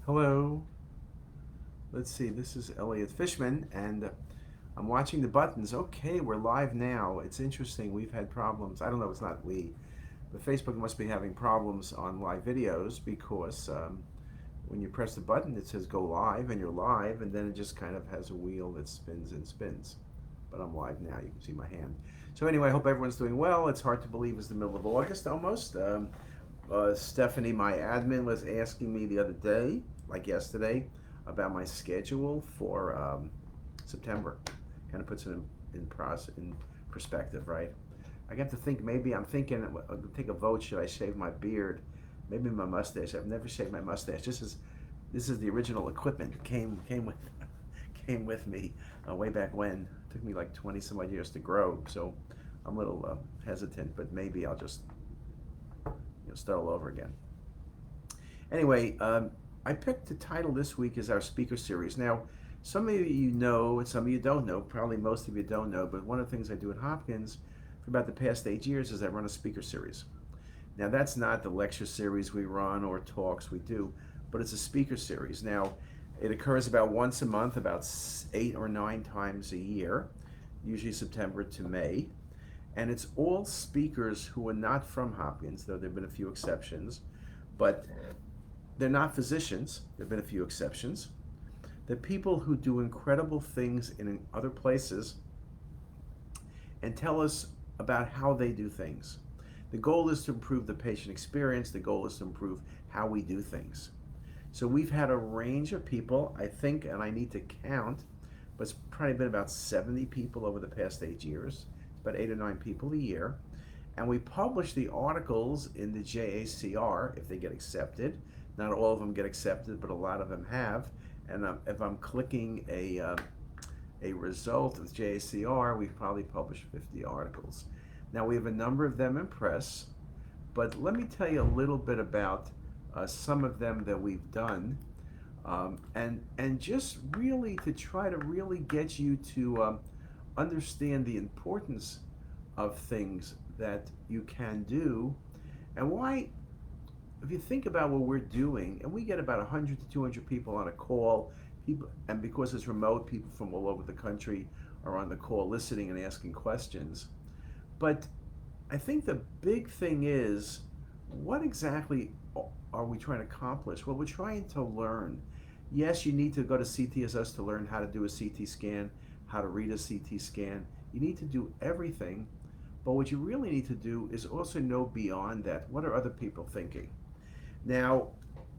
Hello. Let's see. This is Elliot Fishman, and I'm watching the buttons. Okay, we're live now. It's interesting. We've had problems. I don't know. It's not we, but Facebook must be having problems on live videos because when you press the button, it says go live, and you're live, and then it just kind of has a wheel that spins and spins. But I'm live now. You can see my hand. So anyway, I hope everyone's doing well. It's hard to believe it's the middle of August almost. Stephanie, my admin, was asking me the other day, like yesterday, about my schedule for September. Kind of puts it in perspective, right? I got to think maybe I'm thinking I'll take a vote. Should I shave my beard? Maybe my mustache. I've never shaved my mustache. This is the original equipment. It came with came with me way back when. It took me like 20 some odd years to grow, so I'm a little hesitant. But maybe I'll just start all over again. Anyway, I picked the title this week as our speaker series. Now, some of you know and some of you don't know. Probably most of you don't know, but one of the things I do at Hopkins for about the past 8 years is I run a speaker series. Now, that's not the lecture series we run or talks we do, but it's a speaker series. Now, it occurs about once a month, about 8 or 9 times a year, usually September to May. And it's all speakers who are not from Hopkins, though there have been a few exceptions, but they're not physicians. There have been a few exceptions. They're people who do incredible things in other places and tell us about how they do things. The goal is to improve the patient experience. The goal is to improve how we do things. So we've had a range of people, I think, and I need to count, but it's probably been about 70 people over the past 8 years. It's about 8 or 9 people a year. And we publish the articles in the JACR if they get accepted. Not all of them get accepted, but a lot of them have. And if I'm clicking a result of JACR, we've probably published 50 articles. Now we have a number of them in press, but let me tell you a little bit about some of them that we've done, and just really to try to really get you to understand the importance of things that you can do, and why. If you think about what we're doing, and we get about 100 to 200 people on a call, people, and because it's remote, people from all over the country are on the call listening and asking questions. But I think the big thing is, what exactly are we trying to accomplish? Well, we're trying to learn. Yes, you need to go to CTisus to learn how to do a CT scan, how to read a CT scan. You need to do everything, but what you really need to do is also know beyond that. What are other people thinking? Now,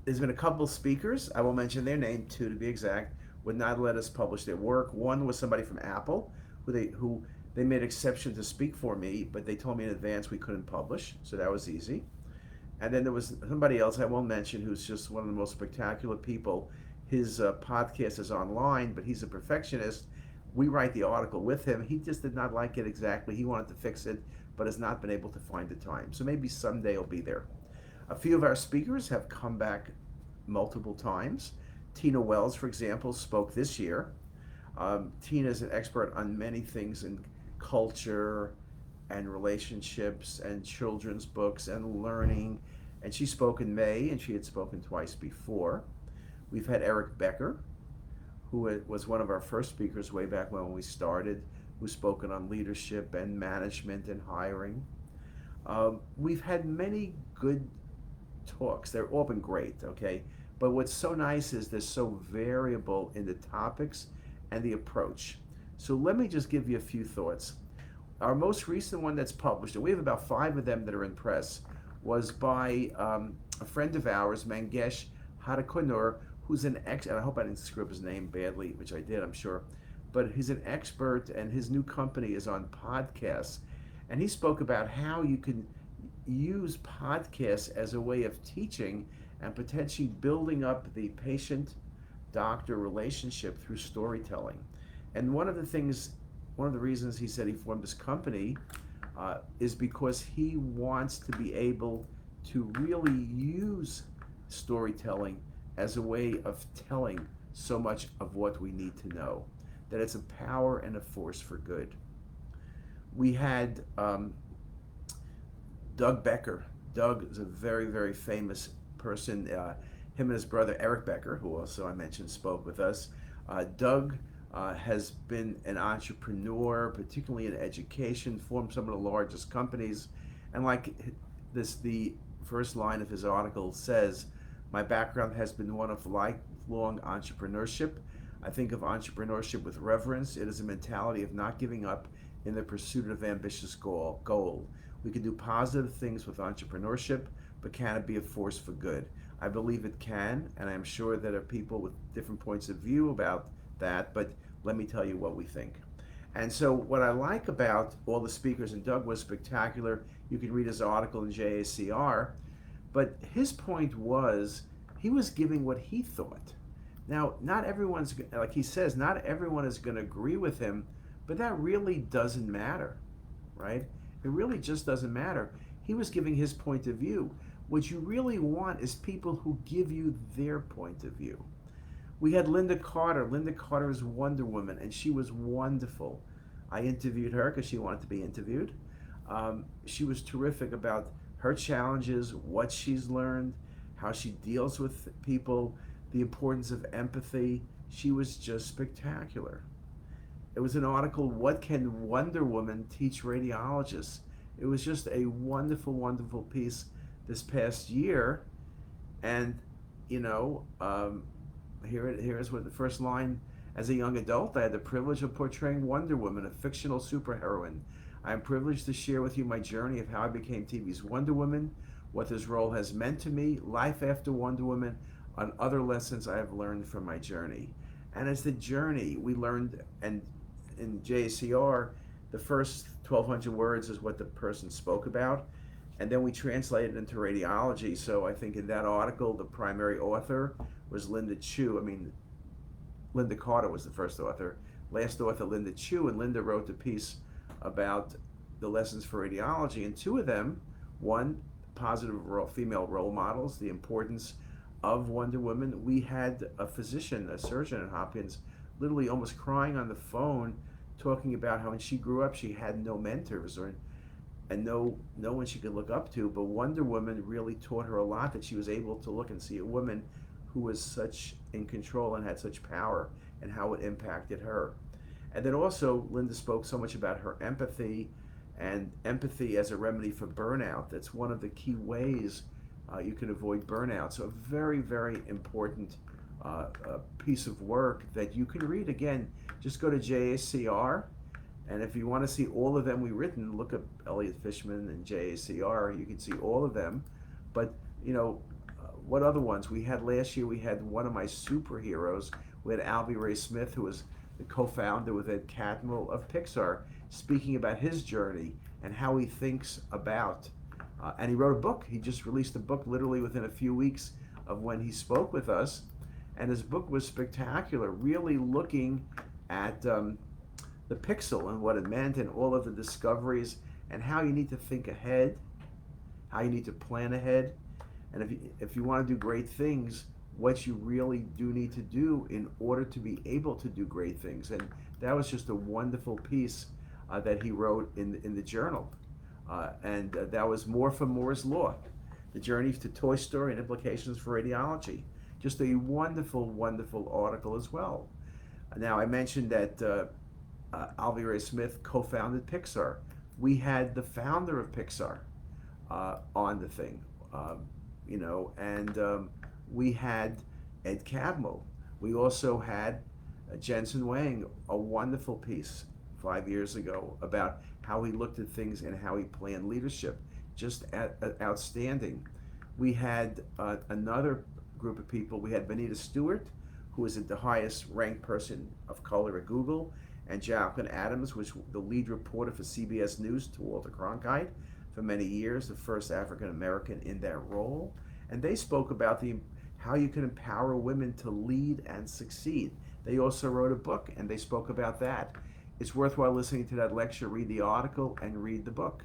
there's been a couple speakers, I will mention their name, two to be exact, would not let us publish their work. One was somebody from Apple who they made exception to speak for me, but they told me in advance we couldn't publish, so that was easy. And then there was somebody else I won't mention who's just one of the most spectacular people. His podcast is online, but he's a perfectionist. We write the article with him. He just did not like it exactly. He wanted to fix it, but has not been able to find the time. So maybe someday he'll be there. A few of our speakers have come back multiple times. Tina Wells, for example, spoke this year. Tina is an expert on many things in culture and relationships and children's books and learning. And she spoke in May, and she had spoken twice before. We've had Eric Becker, who was one of our first speakers way back when we started, who's spoken on leadership and management and hiring. We've had many good talks. They've all been great, okay? But what's so nice is they're so variable in the topics and the approach. So let me just give you a few thoughts. Our most recent one that's published, and we have about 5 of them that are in press, was by a friend of ours, Mangesh Hadakunur, who's an and I hope I didn't screw up his name badly, which I did, I'm sure, but he's an expert, and his new company is on podcasts. And he spoke about how you can use podcasts as a way of teaching and potentially building up the patient doctor relationship through storytelling. And one of the reasons he said he formed this company is because he wants to be able to really use storytelling as a way of telling so much of what we need to know, that it's a power and a force for good. We had Doug Becker. Doug is a very, very famous person. him and his brother Eric Becker, who also I mentioned spoke with us. Doug has been an entrepreneur, particularly in education, formed some of the largest companies, and like this, the first line of his article says, "My background has been one of lifelong entrepreneurship. I think of entrepreneurship with reverence. It is a mentality of not giving up in the pursuit of ambitious goal. We can do positive things with entrepreneurship, but can it be a force for good? I believe it can, and I'm sure there are people with different points of view about that, but let me tell you what we think." And so, what I like about all the speakers, and Doug was spectacular, you can read his article in JACR, but his point was he was giving what he thought. Now, not everyone's, like he says, not everyone is going to agree with him, but that really doesn't matter, right? It really just doesn't matter. He was giving his point of view. What you really want is people who give you their point of view. We had Linda Carter. Linda Carter is Wonder Woman, and she was wonderful. I interviewed her because she wanted to be interviewed. She was terrific about her challenges, what she's learned, how she deals with people, the importance of empathy. She was just spectacular. It was an article, "What Can Wonder Woman Teach Radiologists?" It was just a wonderful, wonderful piece this past year. And, you know, here's what the first line. "As a young adult, I had the privilege of portraying Wonder Woman, a fictional superheroine. I am privileged to share with you my journey of how I became TV's Wonder Woman, what this role has meant to me, life after Wonder Woman, and other lessons I have learned from my journey." And as the journey, we learned, and in JCR, the first 1,200 words is what the person spoke about, and then we translated it into radiology. So I think in that article, the primary author was Linda Chu. I mean, Linda Carter was the first author. Last author, Linda Chu, and Linda wrote the piece about the lessons for radiology. And two of them, one, positive female role models, the importance of Wonder Woman. We had a physician, a surgeon at Hopkins, literally almost crying on the phone, talking about how when she grew up, she had no mentors and no one she could look up to. But Wonder Woman really taught her a lot, that she was able to look and see a woman who was such in control and had such power, and how it impacted her. And then also, Linda spoke so much about her empathy, and empathy as a remedy for burnout. That's one of the key ways you can avoid burnout. So a very, very important piece of work that you can read. Again, just go to JACR, and if you want to see all of them we've written, look up Elliot Fishman and JACR. You can see all of them. But, you know, what other ones? We had last year, we had one of my superheroes. We had Albie Ray Smith, who was the co-founder with Ed Catmull of Pixar, speaking about his journey and how he thinks about, and he wrote a book. He just released a book literally within a few weeks of when he spoke with us. And his book was spectacular, really looking at the pixel and what it meant, and all of the discoveries, and how you need to think ahead, how you need to plan ahead, and if you want to do great things, what you really do need to do in order to be able to do great things. And that was just a wonderful piece that he wrote in the journal. And that was More from Moore's Law, the journey to Toy Story and implications for radiology. Just a wonderful, wonderful article as well. Now, I mentioned that Albie Ray Smith co-founded Pixar. We had the founder of Pixar on the thing, you know, and we had Ed Catmull. We also had Jensen Wang, a wonderful piece 5 years ago about how he looked at things and how he planned leadership. Just outstanding. We had another group of people. We had Benita Stewart, who is the highest ranked person of color at Google, and Jacqueline Adams, was the lead reporter for CBS News to Walter Cronkite for many years, the first African American in that role. And they spoke about how you can empower women to lead and succeed. They also wrote a book, and they spoke about that. It's worthwhile listening to that lecture, read the article, and read the book.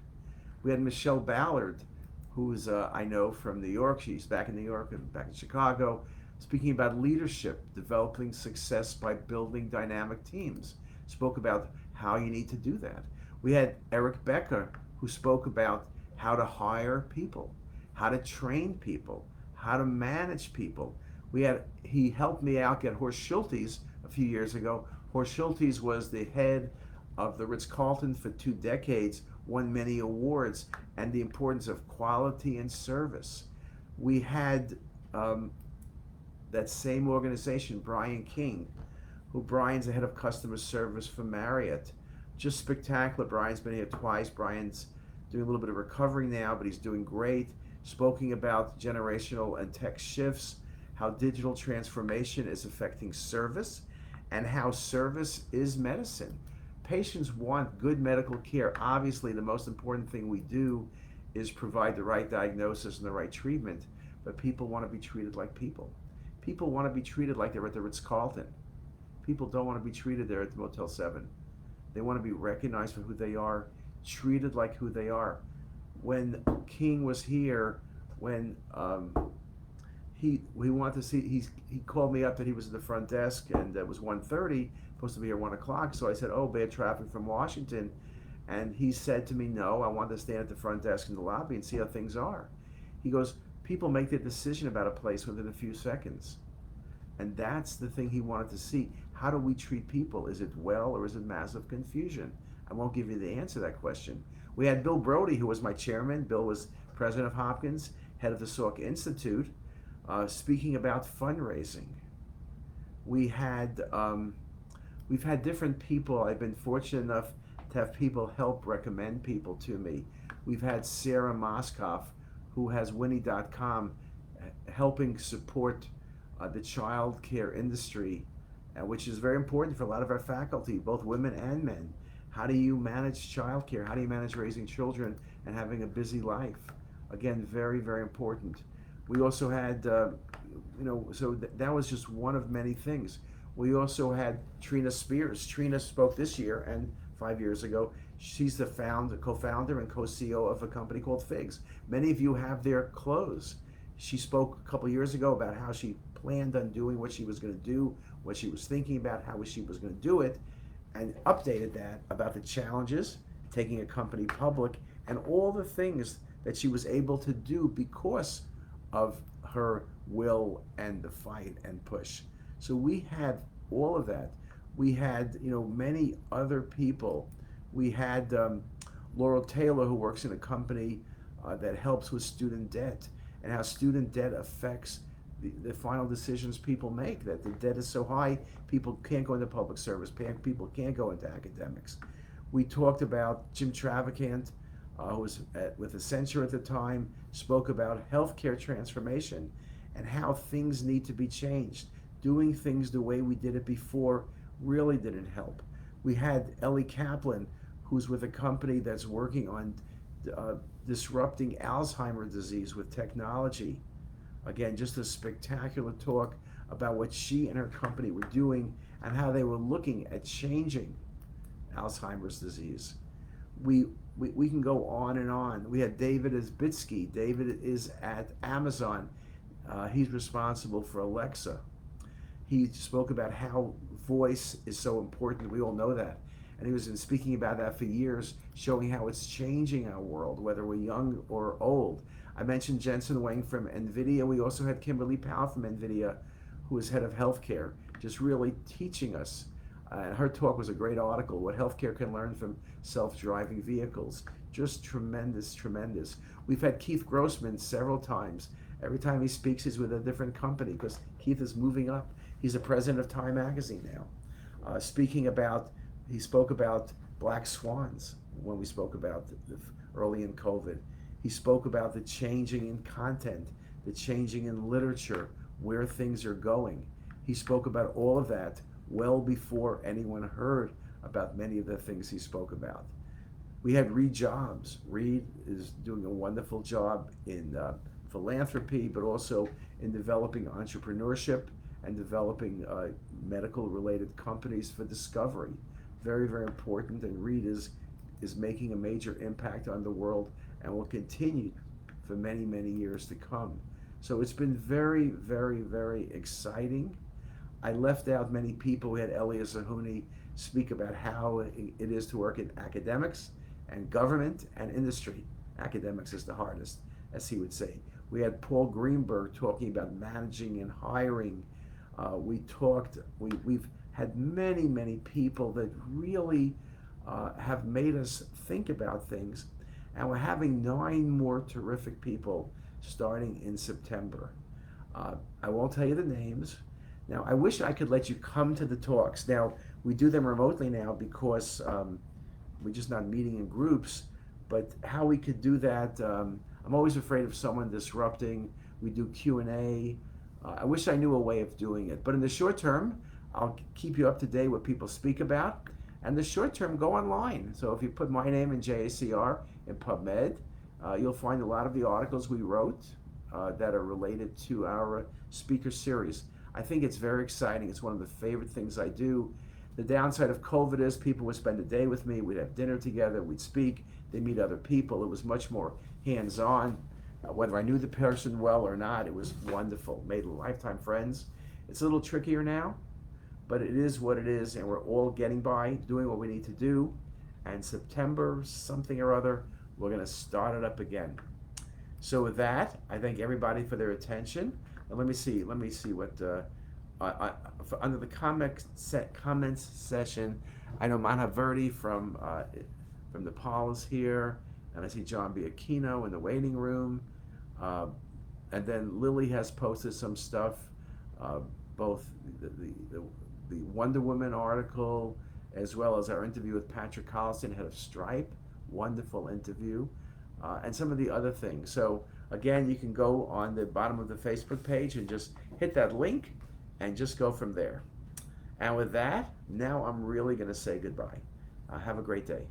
We had Michelle Ballard, who's I know from New York. She's back in New York and back in Chicago, speaking about leadership, developing success by building dynamic teams. Spoke about how you need to do that. We had Eric Becker, who spoke about how to hire people, how to train people, how to manage people. He helped me out get Horst Schultes a few years ago. Horst Schultes was the head of the Ritz-Carlton for 2 decades, won many awards, and the importance of quality and service. We had that same organization, Brian King, who Brian's the head of customer service for Marriott. Just spectacular. Brian's been here twice. Brian's doing a little bit of recovery now, but he's doing great. Spoken about generational and tech shifts, how digital transformation is affecting service, and how service is medicine. Patients want good medical care. Obviously, the most important thing we do is provide the right diagnosis and the right treatment, but people want to be treated like people. People want to be treated like they're at the Ritz-Carlton. People don't want to be treated there at the Motel 7. They want to be recognized for who they are, treated like who they are. When King was here, when he wanted to see, he called me up that he was at the front desk, and it was 1:30, supposed to be here 1 o'clock. So I said, oh, bad traffic from Washington. And he said to me, no, I want to stand at the front desk in the lobby and see how things are. He goes, people make their decision about a place within a few seconds. And that's the thing he wanted to see. How do we treat people? Is it well, or is it massive confusion? I won't give you the answer to that question. We had Bill Brody, who was my chairman. Bill was president of Hopkins, head of the Salk Institute, speaking about fundraising. We've had different people. I've been fortunate enough to have people help recommend people to me. We've had Sarah Moskoff, who has Winnie.com, helping support the child care industry, which is very important for a lot of our faculty, both women and men. How do you manage child care? How do you manage raising children and having a busy life? Again, very, very important. We also had, that was just one of many things. We also had Trina Spears. Trina spoke this year and 5 years ago. She's the co-founder and co-CEO of a company called Figs. Many of you have their clothes. She spoke a couple years ago about how she planned on doing what she was going to do, what she was thinking about, how she was going to do it, and updated that about the challenges, taking a company public, and all the things that she was able to do because of her will and the fight and push. So we had all of that. We had, many other people. We had Laurel Taylor, who works in a company that helps with student debt, and how student debt affects the final decisions people make, that the debt is so high, people can't go into public service, people can't go into academics. We talked about Jim Travacant, who was with Accenture at the time, spoke about healthcare transformation and how things need to be changed. Doing things the way we did it before really didn't help. We had Ellie Kaplan, who's with a company that's working on disrupting Alzheimer's disease with technology. Again, just a spectacular talk about what she and her company were doing and how they were looking at changing Alzheimer's disease. We can go on and on. We had David as Bitsky. David is at Amazon. He's responsible for Alexa. He spoke about how voice is so important. We all know that. And he was been speaking about that for years, showing how it's changing our world, whether we're young or old. I mentioned Jensen Wang from NVIDIA. We also had Kimberly Powell from NVIDIA, who is head of healthcare, just really teaching us. Her talk was a great article, what healthcare can learn from self-driving vehicles. Just tremendous, tremendous. We've had Keith Grossman several times. Every time he speaks, he's with a different company because Keith is moving up. He's the president of Time Magazine now. He spoke about black swans when we spoke about early in COVID. He spoke about the changing in content, the changing in literature, where things are going. He spoke about all of that well before anyone heard about many of the things he spoke about. We had Reed Jobs. Reed is doing a wonderful job in philanthropy, but also in developing entrepreneurship and developing medical-related companies for discovery. Very, very important, and Reed is making a major impact on the world and will continue for many, many years to come. So it's been very, very, very exciting. I left out many people. We had Elia Zahuni speak about how it is to work in academics and government and industry. Academics is the hardest, as he would say. We had Paul Greenberg talking about managing and hiring. We've had many people that really have made us think about things. And we're having 9 more terrific people starting in September. I won't tell you the names. Now, I wish I could let you come to the talks. Now, we do them remotely now because we're just not meeting in groups. But how we could do that, I'm always afraid of someone disrupting. We do Q&A. I wish I knew a way of doing it. But in the short term, I'll keep you up to date what people speak about. And the short term, go online. So if you put my name in JACR in PubMed, you'll find a lot of the articles we wrote that are related to our speaker series. I think it's very exciting. It's one of the favorite things I do. The downside of COVID is people would spend a day with me. We'd have dinner together. We'd speak. They'd meet other people. It was much more hands-on. Whether I knew the person well or not, it was wonderful. Made lifetime friends. It's a little trickier now, but it is what it is, and we're all getting by, doing what we need to do. And September, something or other, we're going to start it up again. So with that, I thank everybody for their attention. And let me see what under the comments session. I know Manaverdi from Nepal is here, and I see John Biacchino in the waiting room. And then Lily has posted some stuff, both the Wonder Woman article, as well as our interview with Patrick Collison, head of Stripe. Wonderful interview. And some of the other things. So again, you can go on the bottom of the Facebook page and just hit that link and just go from there. And with that, now I'm really going to say goodbye. Have a great day.